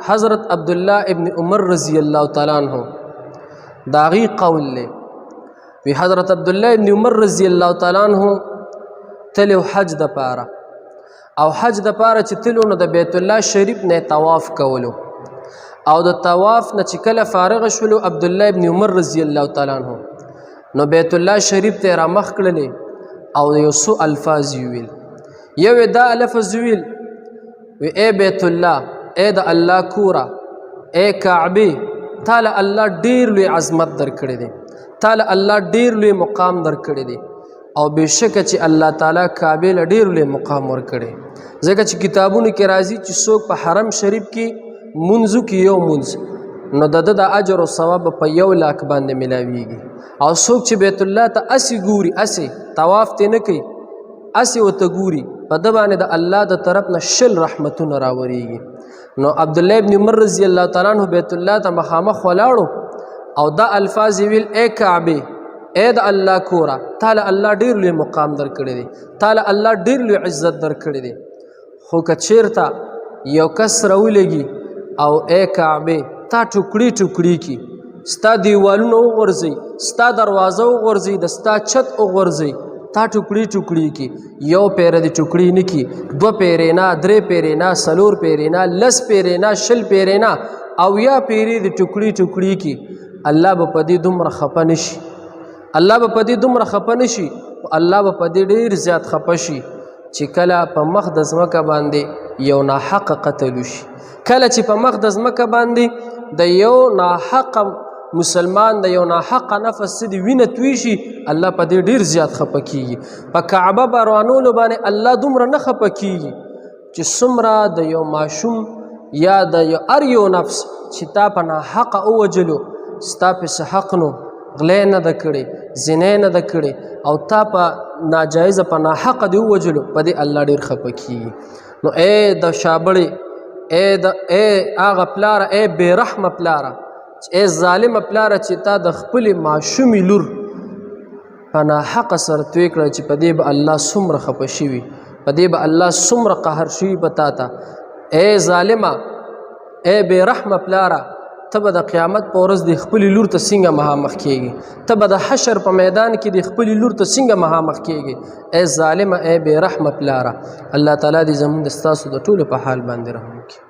حضرت عبداللہ ابن عمر رضی اللہ تعالیٰ عنہ داغی قول لے وی حضرت عبداللہ ابن عمر رضی اللہ تعالیٰ عنہ تلو حج د پارا او حج د پارا چې تلو نو د بیت الله شریف نه طواف کولو او د طواف نه چې کله فارغ شولو عبدالله ابن عمر رضی الله تعالی عنہ نو بیت الله شریف ته را مخ کړلې او یو څو الفاظ ویل یو دا لفظ ویل وی اے بیت الله اے د الله کورا اے کعبه تعالی الله ډیر لوی عظمت درکړي دي تعالی الله ډیر لوی مقام درکړي دي او بشک چې الله تعالی کعبه له ډیر لوی مقام ورکړي ځکه چې کتابونو کې راځي چې څوک په حرم شریف کې منځو کې یو منځ نو د اجر او ثواب په 1 لاک باندې ملاویږي او څوک چې بیت الله ته اسی ګوري اسی طواف ته نه کوي اسی وته ګوري په د باندې د الله د طرف نه شل رحمتونه راوریږي نو عبدالله ابن عمر رضی الله تعالی عنہ بیت الله ته مخامخ ولاړو او دا الفاظ ویل اے کعبه اے د الله کورا تعالی الله ډیر لوی مقام درکړي دي تعالی الله ډیر لوی عزت درکړي دي خو که چیرته یو کس راولېږي او اے کعبه تا ټوکړي ټوکړي کی ستا دیوالونه وغورځي ستا دروازه وغورځي د ستا چت وغورځي تا ټوکړي ټوکړي کی یو پیره د ټوکړي نه کی 2 پیرې نه 3 پیرې نه 4 پیرې نه 10 پیرې نه 6 پیرې نه او یا پیرې د ټوکړي ټوکړي کی الله به په دې دومره خفه نشي الله به په دې دومره خفه نشي الله به په دې ډیر زیات خفه شي چې کله په مخ د ځمکه باندې یو ناحق قتل وشي کله چې په مخ د ځمکه باندې د یو ناحق مسلمان د یو ناحق نفس د وینه توی شي الله په دې ډیر زیات خفه کیږي په کعبه باروانولو باندې الله دومره نه خفه کیږي چې څومره د یو ماشوم یا د یو نفس چې تا په ناحق ووجلو ستا په حق نو غلې نه د کړي زینې نه د کړي او تا په ناجایز په ناحق دی ووجلو په دې الله ډیر خفه کیږي نو اے د شابړې اے هغه پلاره اے بے رحمه پلاره اے ظالم پلاره چې تا د خپل معشومي لور په ناحق سره توی کړه چې په دې به الله څومره خفه شوي په دې به الله څومره قهر شوي په تا ته اے ظالمه اے بے رحمه پلاره ته به د قیامت په ورځ د خپلې لور ته څنګه مخامخ کیږي ته به د حشر په میدان کې د خپلې لور ته څنګه مخامخ کیږي اے ظالمه اے بے رحمه پلاره الله تعالی دې زموږ د ستاسو د ټولو په حال باندې رحم وکړي